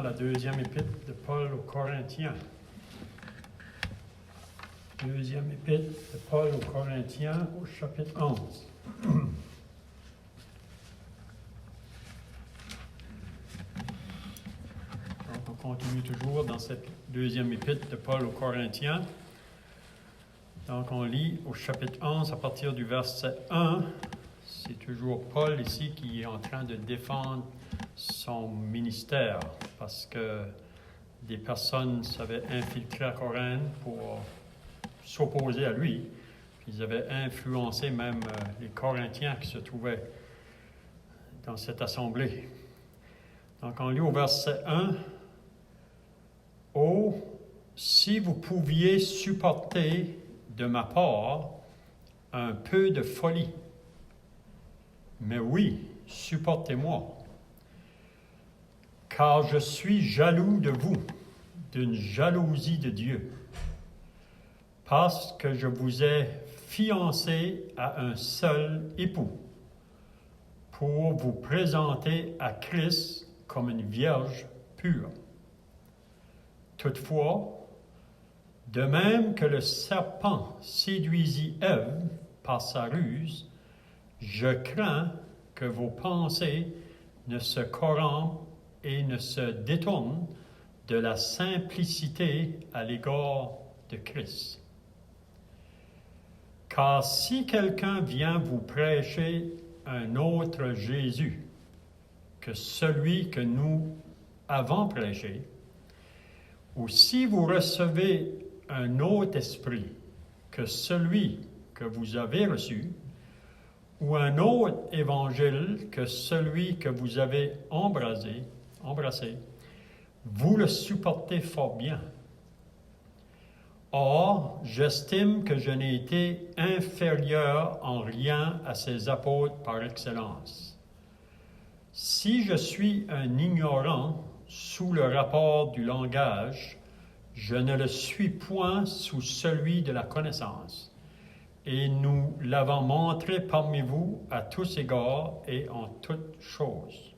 dans la deuxième épître de Paul aux Corinthiens. Deuxième épître de Paul aux Corinthiens au chapitre 11. Donc, on continue toujours dans cette deuxième épître de Paul aux Corinthiens. Donc, on lit au chapitre 11 à partir du verset 1. C'est toujours Paul ici qui est en train de défendre son ministère parce que des personnes s'avaient infiltré à Corinthe pour s'opposer à lui. Ils avaient influencé même les Corinthiens qui se trouvaient dans cette assemblée. Donc on lit au verset 1. « Oh, si vous pouviez supporter de ma part un peu de folie. Mais oui, supportez-moi. Car je suis jaloux de vous, d'une jalousie de Dieu, parce que je vous ai fiancé à un seul époux, pour vous présenter à Christ comme une vierge pure. Toutefois, de même que le serpent séduisit Ève par sa ruse, je crains que vos pensées ne se corrompent et ne se détournent de la simplicité à l'égard de Christ. Car si quelqu'un vient vous prêcher un autre Jésus que celui que nous avons prêché, ou si vous recevez un autre esprit que celui que vous avez reçu, ou un autre évangile que celui que vous avez embrassé, vous le supportez fort bien. Or, j'estime que je n'ai été inférieur en rien à ces apôtres par excellence. Si je suis un ignorant sous le rapport du langage, je ne le suis point sous celui de la connaissance. Et nous l'avons montré parmi vous à tous égards et en toutes choses.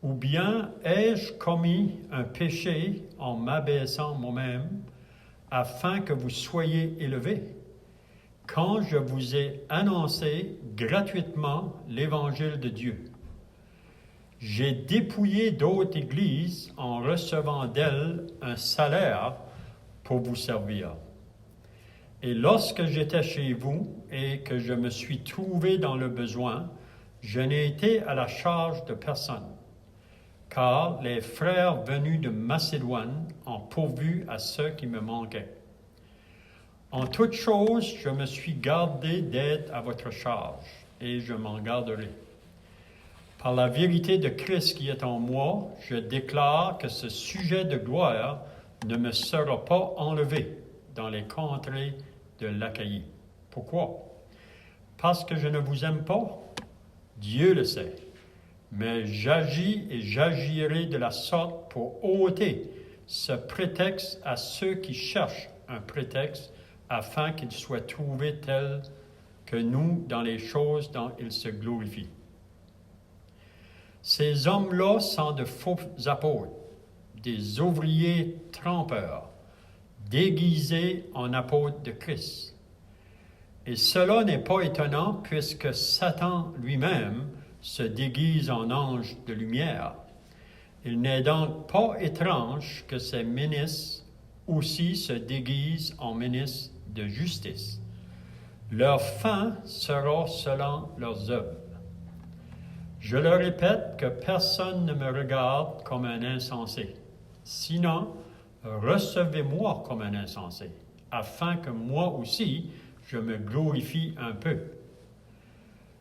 Ou bien ai-je commis un péché en m'abaissant moi-même, afin que vous soyez élevés, quand je vous ai annoncé gratuitement l'Évangile de Dieu? J'ai dépouillé d'autres églises en recevant d'elles un salaire pour vous servir. Et lorsque j'étais chez vous et que je me suis trouvé dans le besoin, je n'ai été à la charge de personne, car les frères venus de Macédoine ont pourvu à ceux qui me manquaient. En toutes choses, je me suis gardé d'être à votre charge, et je m'en garderai. Par la vérité de Christ qui est en moi, je déclare que ce sujet de gloire ne me sera pas enlevé dans les contrées de l'Achaïe. Pourquoi? Parce que je ne vous aime pas? Dieu le sait. Mais j'agis et j'agirai de la sorte pour ôter ce prétexte à ceux qui cherchent un prétexte afin qu'ils soient trouvés tels que nous dans les choses dont ils se glorifient. Ces hommes-là sont de faux apôtres, des ouvriers trompeurs, déguisés en apôtres de Christ. Et cela n'est pas étonnant puisque Satan lui-même se déguise en ange de lumière. Il n'est donc pas étrange que ces ministres aussi se déguisent en ministres de justice. Leur fin sera selon leurs œuvres. Je le répète que personne ne me regarde comme un insensé. Sinon, recevez-moi comme un insensé, afin que moi aussi, je me glorifie un peu.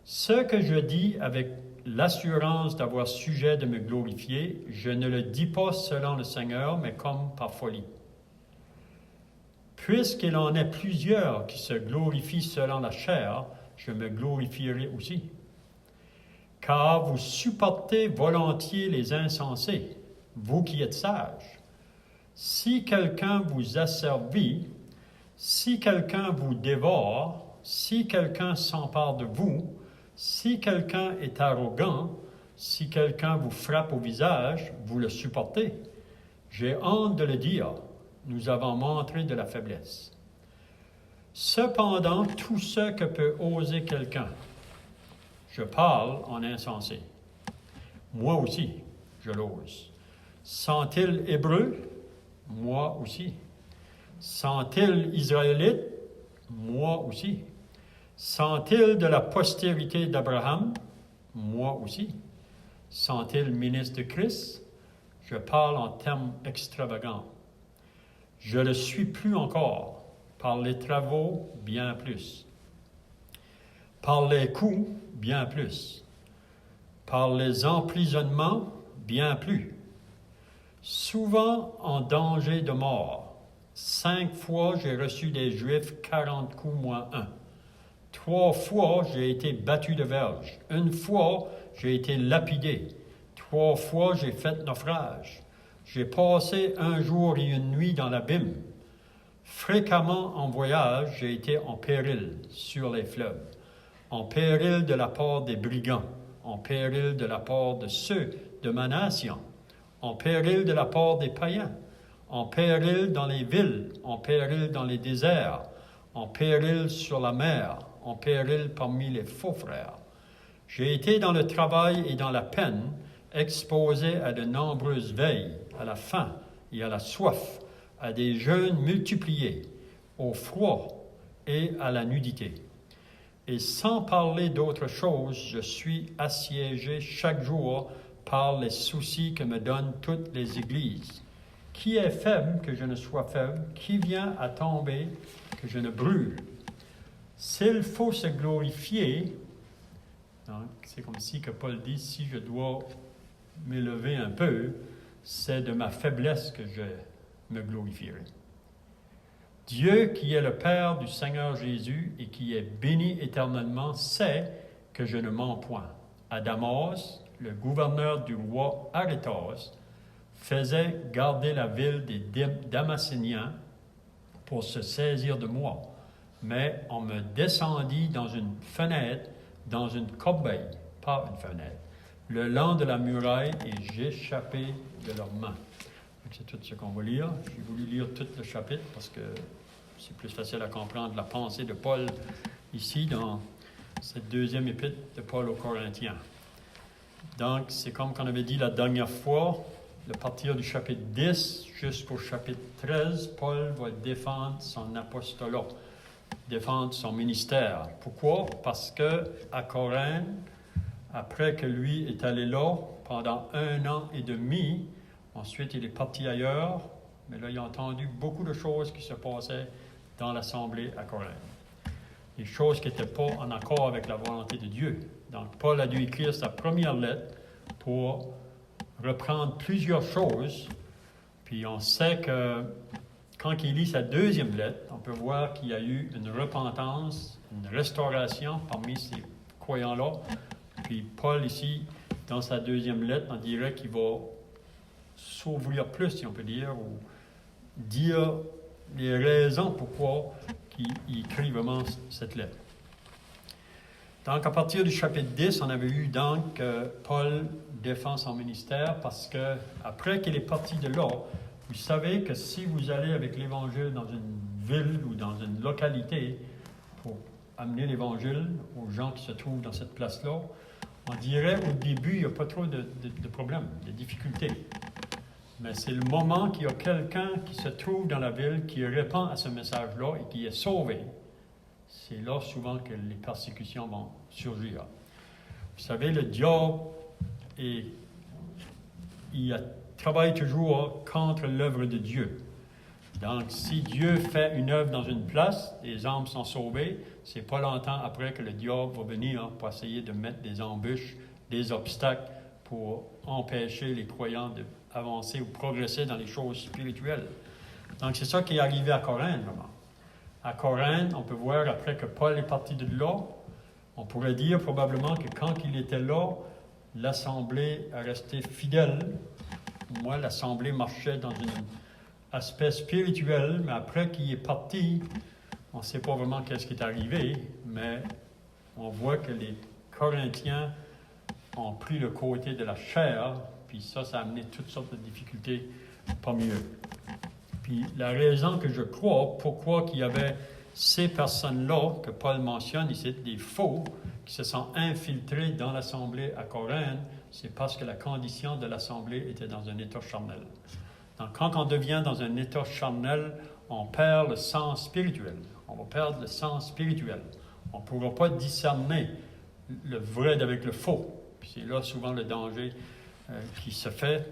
Ce que je dis avec l'assurance d'avoir sujet de me glorifier, je ne le dis pas selon le Seigneur, mais comme par folie. Puisqu'il en est plusieurs qui se glorifient selon la chair, je me glorifierai aussi. Car vous supportez volontiers les insensés, vous qui êtes sages. Si quelqu'un vous asservit, si quelqu'un vous dévore, si quelqu'un s'empare de vous, si quelqu'un est arrogant, Si quelqu'un vous frappe au visage, vous le supportez. J'ai honte de le dire, nous avons montré de la faiblesse. Cependant, tout ce que peut oser quelqu'un, je parle en insensé. Moi aussi, je l'ose. Sont-ils hébreux? Moi aussi. Sont-ils israélites? Moi aussi. Sont-ils de la postérité d'Abraham? Moi aussi. Sont-ils ministres de Christ? Je parle en termes extravagants. Je le suis plus encore, par les travaux, bien plus. Par les coups, bien plus. Par les emprisonnements, bien plus. Souvent en danger de mort. 5 fois, j'ai reçu des Juifs 40 coups moins 1. 3 fois, j'ai été battu de verge. 1 fois, j'ai été lapidé. 3 fois, j'ai fait naufrage. J'ai passé 1 jour et 1 nuit dans l'abîme. Fréquemment en voyage, j'ai été en péril sur les fleuves, en péril de la part des brigands, en péril de la part de ceux de ma nation, en péril de la part des païens, en péril dans les villes, en péril dans les déserts, en péril sur la mer, en péril parmi les faux frères. J'ai été dans le travail et dans la peine, exposé à de nombreuses veilles, à la faim et à la soif, à des jeûnes multipliés, au froid et à la nudité. Et sans parler d'autre chose, je suis assiégé chaque jour par les soucis que me donnent toutes les églises. Qui est faible que je ne sois faible? Qui vient à tomber que je ne brûle? S'il faut se glorifier, donc c'est comme si que Paul dit, si je dois m'élever un peu, c'est de ma faiblesse que je me glorifierai. Dieu, qui est le Père du Seigneur Jésus et qui est béni éternellement, sait que je ne mens point. À Damas, le gouverneur du roi Arétas faisait garder la ville des Damascéniens pour se saisir de moi, mais on me descendit dans une fenêtre, dans une corbeille, pas une fenêtre, le long de la muraille, et j'échappai de leurs mains. C'est tout ce qu'on va lire. J'ai voulu lire tout le chapitre parce que c'est plus facile à comprendre la pensée de Paul ici dans cette 2e épître de Paul aux Corinthiens. Donc, c'est comme qu'on avait dit la dernière fois, à partir du chapitre 10 jusqu'au chapitre 13, Paul va défendre son apostolat, défendre son ministère. Pourquoi? Parce que à Corinthe, après que lui est allé là pendant 1 an et demi, ensuite il est parti ailleurs, mais là il a entendu beaucoup de choses qui se passaient dans l'assemblée à Corinthe. Des choses qui n'étaient pas en accord avec la volonté de Dieu. Donc Paul a dû écrire sa première lettre pour reprendre plusieurs choses. Puis on sait que quand il lit sa 2e lettre, on peut voir qu'il y a eu une repentance, une restauration parmi ces croyants-là. Puis Paul ici, dans sa 2e lettre, on dirait qu'il va s'ouvrir plus, si on peut dire, ou dire les raisons pourquoi il écrit vraiment cette lettre. Donc, à partir du chapitre 10, on avait eu donc que Paul défend son ministère parce que après qu'il est parti de là, vous savez que si vous allez avec l'Évangile dans une ville ou dans une localité pour amener l'Évangile aux gens qui se trouvent dans cette place-là, on dirait au début, il n'y a pas trop de problèmes, de difficultés. Mais c'est le moment qu'il y a quelqu'un qui se trouve dans la ville, qui répond à ce message-là et qui est sauvé. C'est là souvent que les persécutions vont surgir. Vous savez, le diable, il travaille toujours contre l'œuvre de Dieu. Donc, si Dieu fait une œuvre dans une place, les âmes sont sauvées, c'est pas longtemps après que le diable va venir pour essayer de mettre des embûches, des obstacles pour empêcher les croyants d'avancer ou progresser dans les choses spirituelles. Donc, c'est ça qui est arrivé à Corinthe, vraiment. À Corinthe, on peut voir, après que Paul est parti de là, on pourrait dire probablement que quand il était là, l'Assemblée a resté fidèle. Moi, l'Assemblée marchait dans un aspect spirituel, mais après qu'il est parti, on ne sait pas vraiment qu'est-ce qui est arrivé, mais on voit que les Corinthiens ont pris le côté de la chair, puis ça a amené toutes sortes de difficultés parmi eux. Puis la raison que je crois, pourquoi qu'il y avait ces personnes-là que Paul mentionne ici, des faux, qui se sont infiltrés dans l'assemblée à Corinthe, c'est parce que la condition de l'assemblée était dans un état charnel. Donc, quand on devient dans un état charnel, on perd le sens spirituel. On va perdre le sens spirituel. On ne pourra pas discerner le vrai avec le faux. Puis c'est là souvent le danger qui se fait,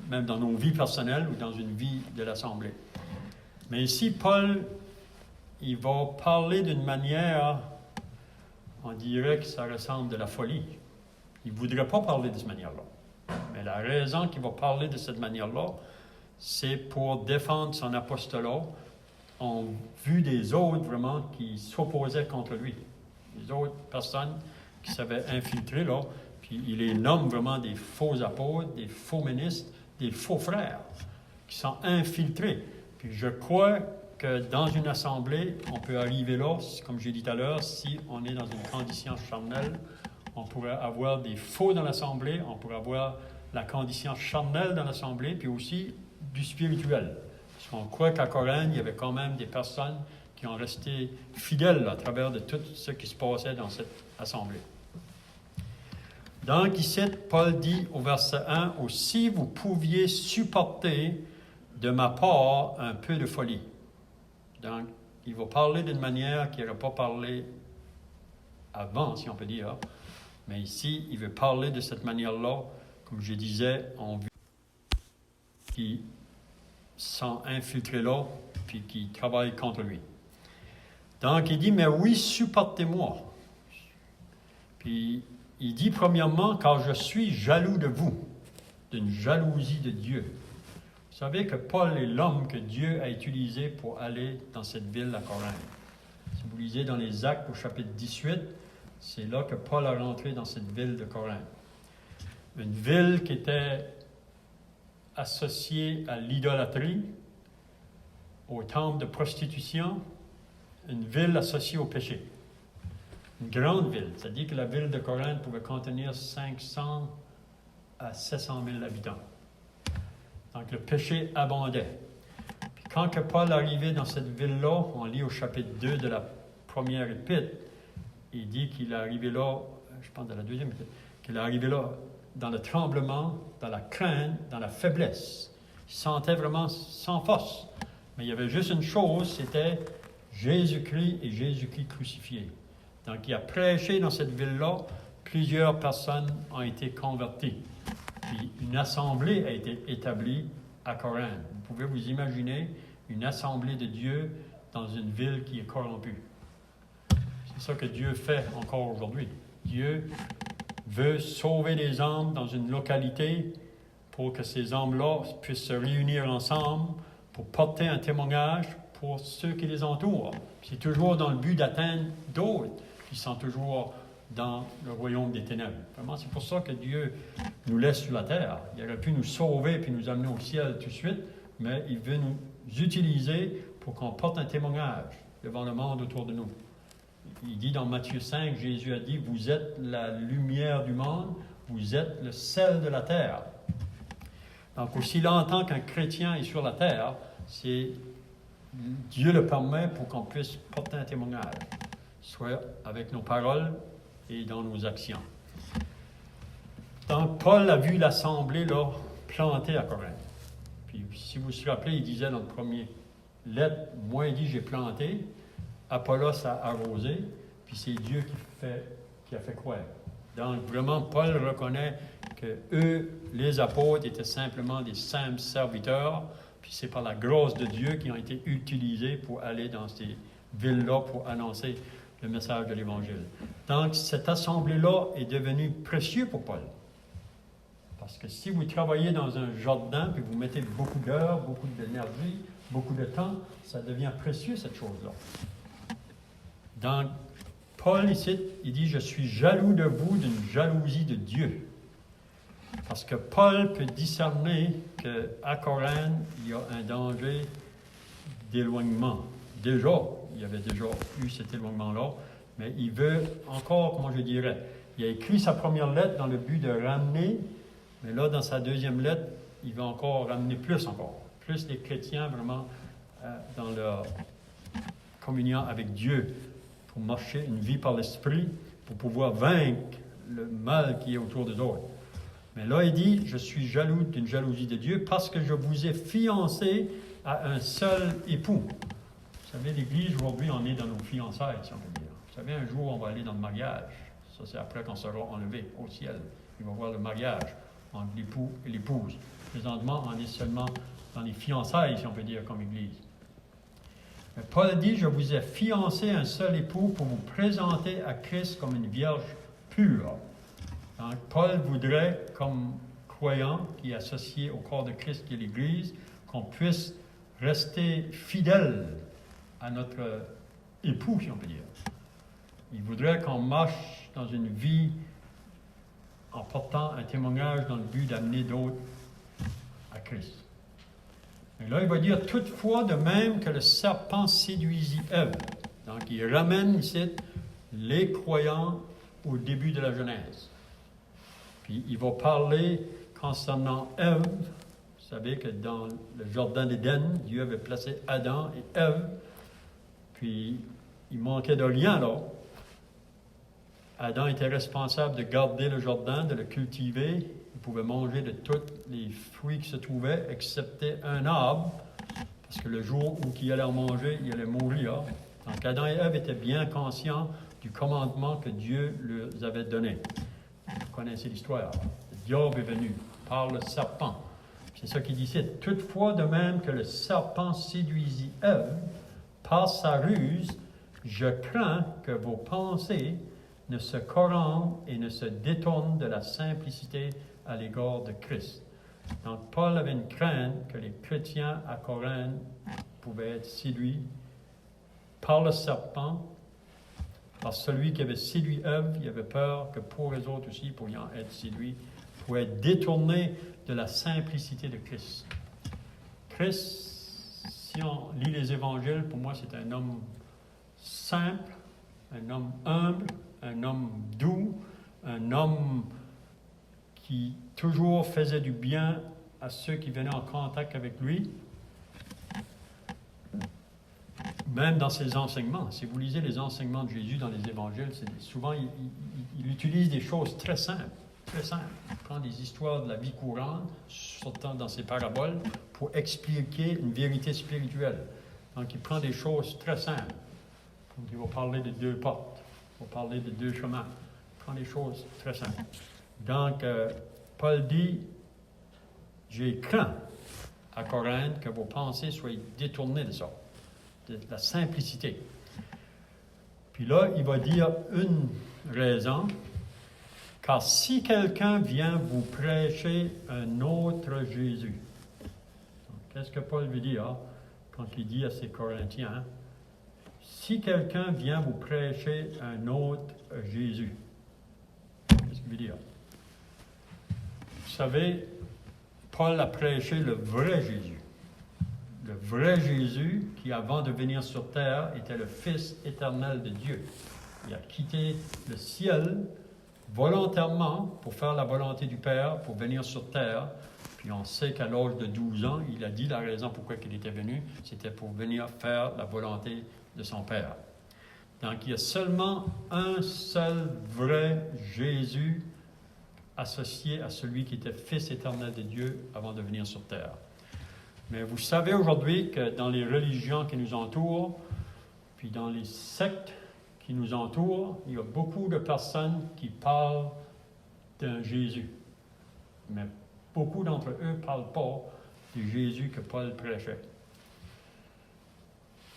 même dans nos vies personnelles ou dans une vie de l'assemblée. Mais ici, Paul, il va parler d'une manière, on dirait que ça ressemble de la folie. Il ne voudrait pas parler de cette manière-là. Mais la raison qu'il va parler de cette manière-là, c'est pour défendre son apostolat en vue des autres, vraiment, qui s'opposaient contre lui. Les autres personnes qui s'avaient infiltrées, là, puis il les nomme vraiment des faux apôtres, des faux ministres, des faux frères, qui sont infiltrés. Puis je crois que dans une assemblée, on peut arriver là, comme j'ai dit tout à l'heure, si on est dans une condition charnelle, on pourrait avoir des faux dans l'assemblée, on pourrait avoir la condition charnelle dans l'assemblée, puis aussi du spirituel. Parce qu'on croit qu'à Corinthe, il y avait quand même des personnes qui ont resté fidèles à travers de tout ce qui se passait dans cette assemblée. Donc ici, Paul dit au verset 1, « Aussi vous pouviez supporter de ma part un peu de folie. » Donc, il va parler d'une manière qu'il n'aurait pas parlé avant, si on peut dire. Mais ici, il veut parler de cette manière-là, comme je disais, en vue qui sont infiltrés là, puis qui travaillent contre lui. Donc, il dit, mais oui, supportez-moi. Puis, il dit premièrement, car je suis jaloux de vous, d'une jalousie de Dieu. Vous savez que Paul est l'homme que Dieu a utilisé pour aller dans cette ville à Corinthe. Si vous lisez dans les Actes au chapitre 18, c'est là que Paul a rentré dans cette ville de Corinthe. Une ville qui était associée à l'idolâtrie, au temple de prostitution, une ville associée au péché. Une grande ville. C'est-à-dire que la ville de Corinthe pouvait contenir 500 à 700 000 habitants. Donc le péché abondait. Puis quand que Paul arrivait dans cette ville-là, on lit au chapitre 2 de la première épître, il dit qu'il est arrivé là, je pense dans la deuxième épître, qu'il est arrivé là dans le tremblement, dans la crainte, dans la faiblesse. Il se sentait vraiment sans force. Mais il y avait juste une chose, c'était Jésus-Christ et Jésus-Christ crucifié. Donc il a prêché dans cette ville-là, plusieurs personnes ont été converties. Puis une assemblée a été établie à Corinthe. Vous pouvez vous imaginer une assemblée de Dieu dans une ville qui est corrompue. C'est ça que Dieu fait encore aujourd'hui. Dieu veut sauver des âmes dans une localité pour que ces âmes-là puissent se réunir ensemble pour porter un témoignage pour ceux qui les entourent. C'est toujours dans le but d'atteindre d'autres qui sont toujours dans le royaume des ténèbres. Vraiment, c'est pour ça que Dieu nous laisse sur la terre. Il aurait pu nous sauver puis nous amener au ciel tout de suite, mais il veut nous utiliser pour qu'on porte un témoignage devant le monde autour de nous. Il dit dans Matthieu 5, Jésus a dit, « Vous êtes la lumière du monde, vous êtes le sel de la terre. » Donc, aussi longtemps qu'un chrétien est sur la terre, c'est Dieu le permet pour qu'on puisse porter un témoignage, soit avec nos paroles et dans nos actions. Donc, Paul a vu l'assemblée là, plantée à Corinthe. Puis, si vous vous rappelez, il disait dans le premier lettre, « Moi, il dit, j'ai planté. » Apollos a arrosé, puis c'est Dieu qui a fait croire. Donc, vraiment, Paul reconnaît que eux, les apôtres, étaient simplement des simples serviteurs, puis c'est par la grâce de Dieu qu'ils ont été utilisés pour aller dans ces villes-là pour annoncer le message de l'Évangile. Donc, cette assemblée-là est devenue précieuse pour Paul. Parce que si vous travaillez dans un jardin, puis vous mettez beaucoup d'heures, beaucoup d'énergie, beaucoup de temps, ça devient précieux, cette chose-là. Donc, Paul, ici, il dit « Je suis jaloux de vous d'une jalousie de Dieu. » Parce que Paul peut discerner qu'à Corinthe, il y a un danger d'éloignement. Déjà, il y avait déjà eu cet éloignement-là, mais il veut encore, comment je dirais, Il a écrit sa première lettre dans le but de ramener, mais là, dans sa deuxième lettre, il va encore ramener plus encore. Plus les chrétiens vraiment dans leur communion avec Dieu pour marcher une vie par l'Esprit, pour pouvoir vaincre le mal qui est autour des autres. Mais là, il dit, je suis jaloux d'une jalousie de Dieu parce que je vous ai fiancé à un seul époux. Vous savez, l'Église, aujourd'hui, on est dans nos fiançailles, si on peut dire. Vous savez, un jour, on va aller dans le mariage. Ça, c'est après qu'on sera enlevé au ciel. Il va y avoir le mariage entre l'époux et l'épouse. Présentement, on est seulement dans les fiançailles, si on peut dire, comme Église. Mais Paul dit, je vous ai fiancé à un seul époux pour vous présenter à Christ comme une vierge pure. Donc, Paul voudrait, comme croyant qui est associé au corps de Christ qui est l'Église, qu'on puisse rester fidèle à notre époux, si on peut dire. Il voudrait qu'on marche dans une vie en portant un témoignage dans le but d'amener d'autres à Christ. Et là, il va dire, toutefois, de même que le serpent séduisit Ève. Donc, il ramène ici les croyants au début de la Genèse. Puis, il va parler concernant Ève. Vous savez que dans le jardin d'Éden, Dieu avait placé Adam et Ève. Puis, il manquait de rien là. Adam était responsable de garder le jardin, de le cultiver. Il pouvait manger de tous les fruits qui se trouvaient, excepté un arbre, parce que le jour où il allait en manger, il allait mourir. Donc Adam et Ève étaient bien conscients du commandement que Dieu leur avait donné. Vous connaissez l'histoire. Le diable est venu par le serpent. C'est ça qu'il dit ici. Toutefois, de même que le serpent séduisit Ève par sa ruse, je crains que vos pensées ne se corrompent et ne se détournent de la simplicité à l'égard de Christ. Donc, Paul avait une crainte que les chrétiens à Corinthe pouvaient être séduits par le serpent, par celui qui avait séduit Ève. Il avait peur que pour les autres aussi, pour être séduits, pouvaient être détournés de la simplicité de Christ. Christ, si on lit les évangiles, pour moi, c'est un homme simple, un homme humble, un homme doux, un homme qui toujours faisait du bien à ceux qui venaient en contact avec lui, même dans ses enseignements. Si vous lisez les enseignements de Jésus dans les évangiles, souvent il utilise des choses très simples, très simples. Il prend des histoires de la vie courante, sortant dans ses paraboles, pour expliquer une vérité spirituelle. Donc il prend des choses très simples. Donc, il va parler de deux portes. Il va parler de deux chemins. Il prend des choses très simples. Donc, Paul dit, j'ai craint à Corinthe que vos pensées soient détournées de ça, de la simplicité. Puis là, il va dire une raison, car si quelqu'un vient vous prêcher un autre Jésus, qu'est-ce que Paul veut dire quand il dit à ces Corinthiens, si quelqu'un vient vous prêcher un autre Jésus, qu'est-ce qu'il veut dire? Vous savez, Paul a prêché le vrai Jésus. Le vrai Jésus qui, avant de venir sur terre, était le Fils éternel de Dieu. Il a quitté le ciel volontairement pour faire la volonté du Père, pour venir sur terre. Puis on sait qu'à l'âge de 12 ans, il a dit la raison pourquoi il était venu, c'était pour venir faire la volonté de son Père. Donc il y a seulement un seul vrai Jésus associé à celui qui était Fils éternel de Dieu avant de venir sur terre. Mais vous savez aujourd'hui que dans les religions qui nous entourent, puis dans les sectes qui nous entourent, il y a beaucoup de personnes qui parlent d'un Jésus. Mais beaucoup d'entre eux ne parlent pas du Jésus que Paul prêchait.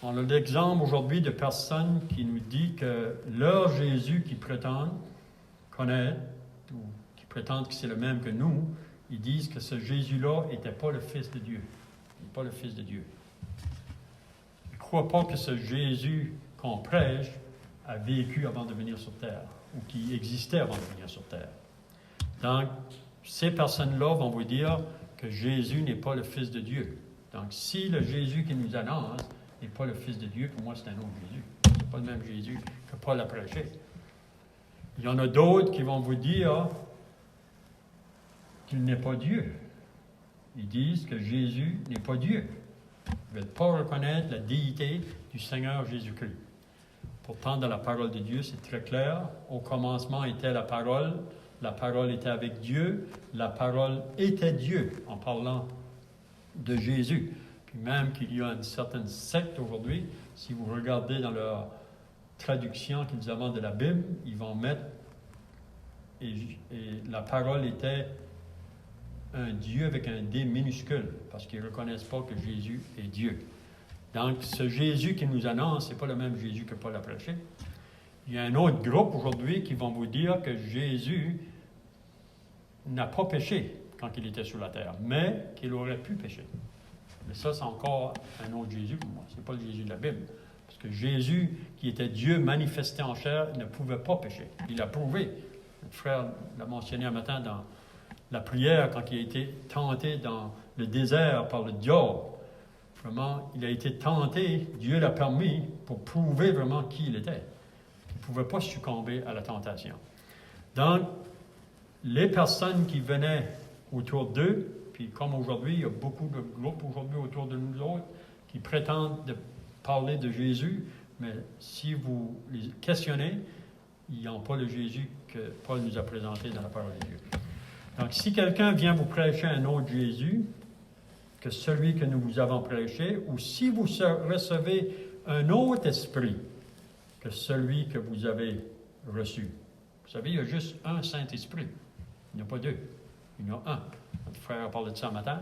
On a l'exemple aujourd'hui de personnes qui nous disent que leur Jésus qu'ils prétendent connaître, ou qui prétendent que c'est le même que nous, ils disent que ce Jésus-là n'était pas le Fils de Dieu. Il n'est pas le Fils de Dieu. Ils ne croient pas que ce Jésus qu'on prêche a vécu avant de venir sur terre, ou qui existait avant de venir sur terre. Donc, ces personnes-là vont vous dire que Jésus n'est pas le Fils de Dieu. Donc, si le Jésus qui nous annonce n'est pas le Fils de Dieu, pour moi, c'est un autre Jésus. Ce n'est pas le même Jésus que Paul a prêché. Il y en a d'autres qui vont vous dire qu'il n'est pas Dieu. Ils disent que Jésus n'est pas Dieu. Ils ne veulent pas reconnaître la déité du Seigneur Jésus-Christ. Pourtant, dans la parole de Dieu, c'est très clair. Au commencement était la parole était avec Dieu, la parole était Dieu, en parlant de Jésus. Puis même qu'il y a une certaine secte aujourd'hui, si vous regardez dans leur traduction qu'ils amènent de la Bible, ils vont mettre et la parole était un Dieu avec un D minuscule, parce qu'ils ne reconnaissent pas que Jésus est Dieu. Donc, ce Jésus qui nous annonce, ce n'est pas le même Jésus que Paul a prêché. Il y a un autre groupe aujourd'hui qui vont vous dire que Jésus n'a pas péché quand il était sur la terre, mais qu'il aurait pu pécher. Mais ça, c'est encore un autre Jésus pour moi. Ce n'est pas le Jésus de la Bible. Parce que Jésus, qui était Dieu manifesté en chair, ne pouvait pas pécher. Il l'a prouvé. Le frère l'a mentionné un matin dans la prière, quand il a été tenté dans le désert par le diable. Vraiment, il a été tenté, Dieu l'a permis pour prouver vraiment qui il était. Il ne pouvait pas succomber à la tentation. Donc, les personnes qui venaient autour d'eux, puis comme aujourd'hui, il y a beaucoup de groupes aujourd'hui autour de nous autres qui prétendent de parler de Jésus, mais si vous les questionnez, ils n'ont pas le Jésus que Paul nous a présenté dans la parole de Dieu. Donc, si quelqu'un vient vous prêcher un autre Jésus que celui que nous vous avons prêché, ou si vous recevez un autre esprit que celui que vous avez reçu. Vous savez, il y a juste un Saint-Esprit. Il n'y en a pas deux. Il y en a un. Notre frère a parlé de ça ce matin.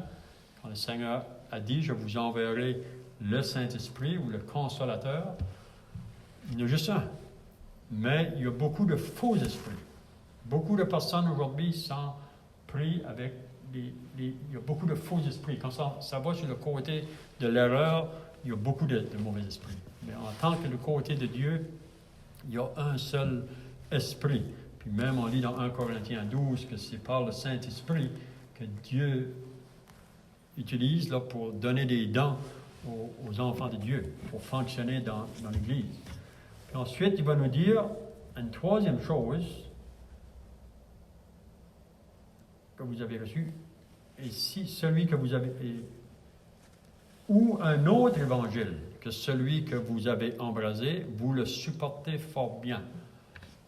Quand le Seigneur a dit, je vous enverrai le Saint-Esprit ou le Consolateur, il y en a juste un. Mais il y a beaucoup de faux esprits. Beaucoup de personnes aujourd'hui sont pris avec il y a beaucoup de faux esprits. Quand ça va sur le côté de l'erreur, il y a beaucoup de mauvais esprits. Mais en tant que le côté de Dieu, il y a un seul esprit. Puis même on lit dans 1 Corinthiens 12 que c'est par le Saint-Esprit que Dieu utilise là, pour donner des dons aux enfants de Dieu, pour fonctionner dans l'Église. Puis ensuite, il va nous dire une troisième chose que vous avez reçu, et si celui que vous avez, ou un autre évangile que celui que vous avez embrasé, vous le supportez fort bien.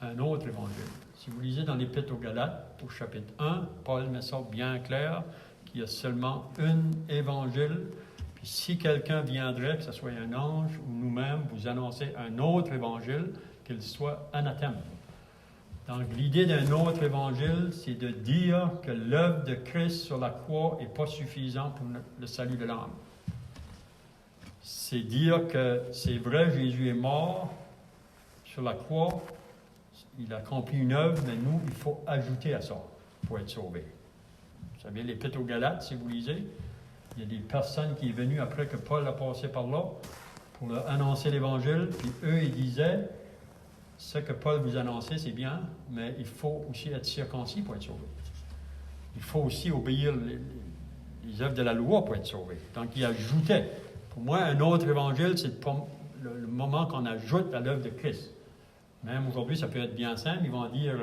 Un autre évangile. Si vous lisez dans l'Épître aux Galates, au chapitre 1, Paul met ça bien clair, qu'il y a seulement un évangile. Puis si quelqu'un viendrait, que ce soit un ange ou nous-mêmes, vous annoncez un autre évangile, qu'il soit anathème. Donc, l'idée d'un autre évangile, c'est de dire que l'œuvre de Christ sur la croix n'est pas suffisante pour le salut de l'âme. C'est dire que c'est vrai, Jésus est mort sur la croix, il a accompli une œuvre, mais nous, il faut ajouter à ça pour être sauvé. Vous savez, l'Épître aux Galates, si vous lisez, il y a des personnes qui sont venues après que Paul a passé par là pour leur annoncer l'Évangile, puis eux, ils disaient, ce que Paul vous annonçait, c'est bien, mais il faut aussi être circoncis pour être sauvé. Il faut aussi obéir les œuvres de la loi pour être sauvé. Donc, il ajoutait. Pour moi, un autre évangile, c'est le moment qu'on ajoute à l'œuvre de Christ. Même aujourd'hui, ça peut être bien simple. Ils vont dire,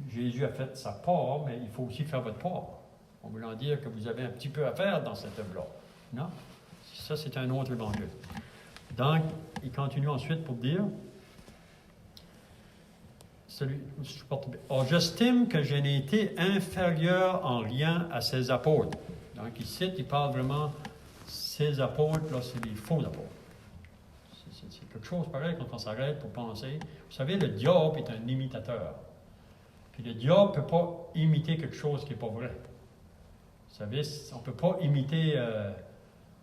Jésus a fait sa part, mais il faut aussi faire votre part. On veut en dire que vous avez un petit peu à faire dans cette œuvre-là. Non? Ça, c'est un autre évangile. Donc, il continue ensuite pour dire, j'estime que je n'ai été inférieur en rien à ces apôtres. Donc, ici, il parle vraiment, ces apôtres, là, c'est des faux apôtres. C'est quelque chose pareil quand on s'arrête pour penser. Vous savez, le diable est un imitateur. Puis le diable ne peut pas imiter quelque chose qui n'est pas vrai. Vous savez, on ne peut pas imiter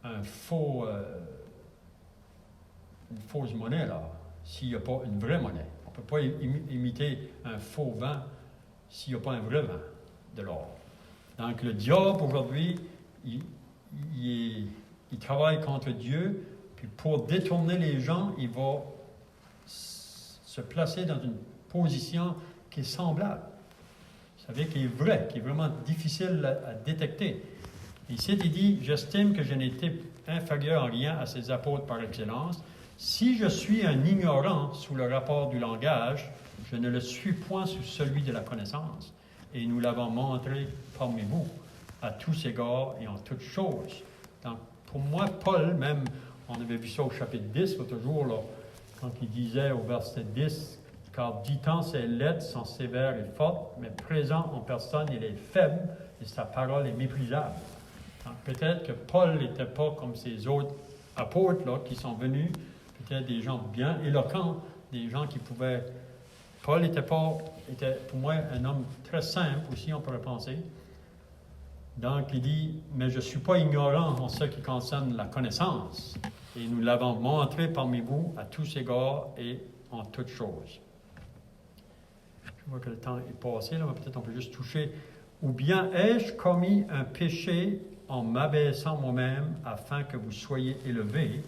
une fausse monnaie, là, s'il n'y a pas une vraie monnaie. On ne peut pas imiter un faux vent s'il n'y a pas un vrai vent de l'or. Donc, le diable, aujourd'hui, il travaille contre Dieu, puis pour détourner les gens, il va se placer dans une position qui est semblable. Vous savez, qui est vrai, qui est vraiment difficile à détecter. Ici, il dit, j'estime que je n'ai été inférieur en rien à ces apôtres par excellence. Si je suis un ignorant sous le rapport du langage, Je ne le suis point sous celui de la connaissance, et nous l'avons montré parmi vous, à tous égards et en toutes choses. Donc, pour moi, Paul, même, on avait vu ça au chapitre 10, l'autre jour, là, quand il disait au verset 10, « Car dit tant ses lettres sont sévères et fortes, mais présent en personne, il est faible, et sa parole est méprisable. » Donc, peut-être que Paul n'était pas comme ces autres apôtres là, qui sont venus, peut-être des gens bien éloquents, des gens qui pouvaient... Paul était pour moi un homme très simple aussi, on pourrait penser. Donc, il dit, « Mais je ne suis pas ignorant en ce qui concerne la connaissance, et nous l'avons montré parmi vous à tous égards et en toutes choses. » Je vois que le temps est passé, là, mais peut-être on peut juste toucher. « Ou bien ai-je commis un péché en m'abaissant moi-même afin que vous soyez élevés? »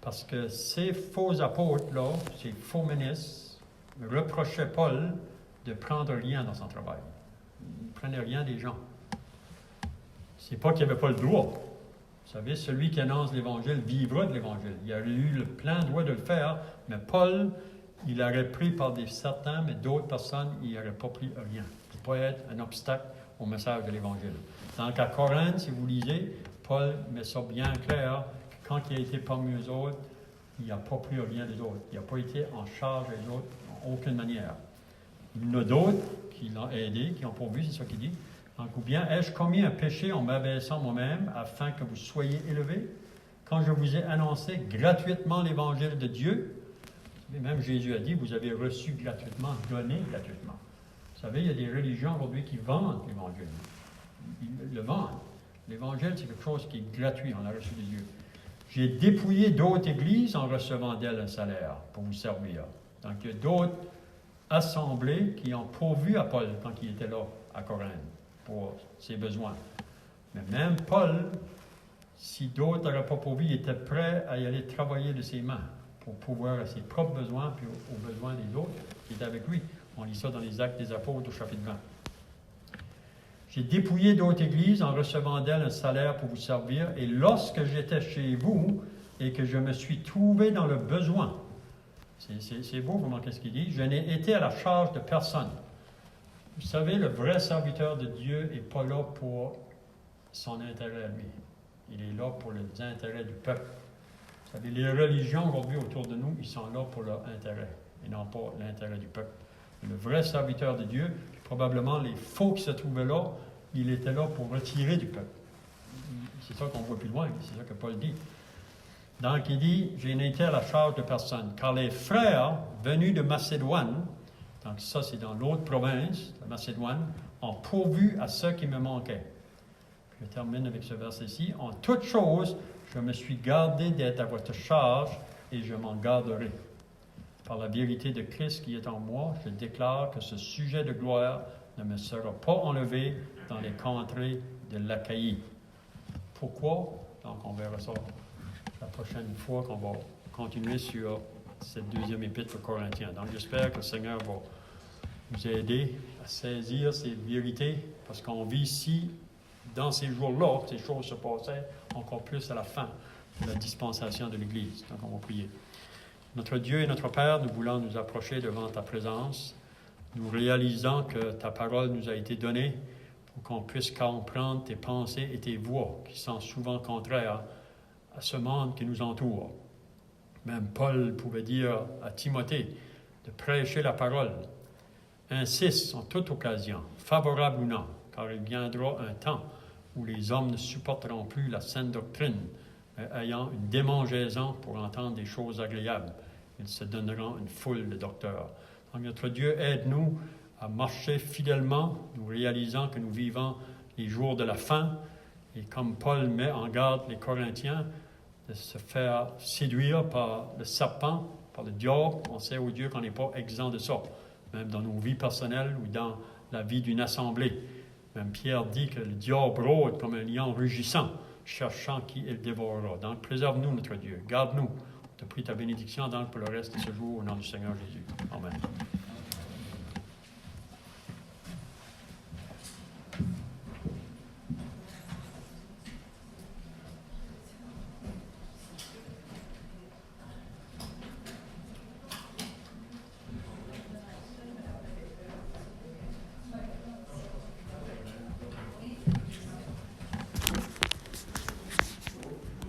Parce que ces faux apôtres-là, ces faux ministres, reprochaient Paul de prendre rien dans son travail. Il ne prenait rien des gens. C'est pas qu'il n'avait pas le droit. Vous savez, celui qui annonce l'Évangile vivra de l'Évangile. Il a eu le plein droit de le faire, mais Paul, il aurait pris par certains, mais d'autres personnes, il n'aurait pas pris rien. Il ne peut pas être un obstacle au message de l'Évangile. Donc à Corinthe, si vous lisez, Paul met ça bien clair, que quand il a été parmi eux autres, il n'a pas pris rien des autres. Il n'a pas été en charge des autres en aucune manière. Il y en a d'autres qui l'ont aidé, qui ont pourvu, c'est ça qu'il dit. Donc, ou bien ai-je commis un péché en m'abaissant moi-même afin que vous soyez élevés? Quand je vous ai annoncé gratuitement l'Évangile de Dieu, et même Jésus a dit, vous avez reçu gratuitement, donné gratuitement. Vous savez, il y a des religions aujourd'hui qui vendent l'Évangile. Ils le vendent. L'Évangile, c'est quelque chose qui est gratuit, on l'a reçu de Dieu. J'ai dépouillé d'autres églises en recevant d'elles un salaire pour vous servir. Donc, il y a d'autres assemblées qui ont pourvu à Paul quand il était là à Corinthe pour ses besoins. Mais même Paul, si d'autres n'auraient pas pourvu, il était prêt à y aller travailler de ses mains pour pouvoir à ses propres besoins puis aux besoins des autres qui étaient avec lui. On lit ça dans les Actes des Apôtres au chapitre 20. J'ai dépouillé d'autres églises en recevant d'elles un salaire pour vous servir, et lorsque j'étais chez vous et que je me suis trouvé dans le besoin, c'est beau vraiment qu'est-ce qu'il dit, je n'ai été à la charge de personne. Vous savez, le vrai serviteur de Dieu n'est pas là pour son intérêt à lui. Il est là pour les intérêts du peuple. Vous savez, les religions aujourd'hui autour de nous, ils sont là pour leur intérêt et non pas l'intérêt du peuple. Le vrai serviteur de Dieu, probablement les faux qui se trouvaient là, il était là pour retirer du peuple. C'est ça qu'on voit plus loin, c'est ça que Paul dit. Donc il dit, je n'ai été à la charge de personne, car les frères venus de Macédoine, donc ça c'est dans l'autre province, la Macédoine, ont pourvu à ce qui me manquait. Je termine avec ce verset-ci. En toutes choses, je me suis gardé d'être à votre charge et je m'en garderai. Par la vérité de Christ qui est en moi, je déclare que ce sujet de gloire ne me sera pas enlevé dans les contrées de l'Achaïe. Pourquoi? Donc, on verra ça la prochaine fois qu'on va continuer sur cette deuxième épître aux Corinthiens. Donc, j'espère que le Seigneur va nous aider à saisir ces vérités, parce qu'on vit ici, dans ces jours-là, ces choses se passaient encore plus à la fin de la dispensation de l'Église. Donc, on va prier. Notre Dieu et notre Père, nous voulons nous approcher devant ta présence, nous réalisant que ta parole nous a été donnée pour qu'on puisse comprendre tes pensées et tes voies qui sont souvent contraires à ce monde qui nous entoure. Même Paul pouvait dire à Timothée de prêcher la parole. Insiste en toute occasion, favorable ou non, car il viendra un temps où les hommes ne supporteront plus la saine doctrine, ayant une démangeaison pour entendre des choses agréables. Ils se donneront une foule de docteurs. Donc, notre Dieu, aide-nous à marcher fidèlement, nous réalisant que nous vivons les jours de la fin, et comme Paul met en garde les Corinthiens, de se faire séduire par le serpent, par le diable. On sait au Dieu qu'on n'est pas exempt de ça, même dans nos vies personnelles ou dans la vie d'une assemblée. Même Pierre dit que le diable rôde comme un lion rugissant, cherchant qui il dévorera. Donc, préserve-nous, notre Dieu. Garde-nous. Je te prie ta bénédiction donc pour le reste de ce jour, au nom du Seigneur Jésus. Amen.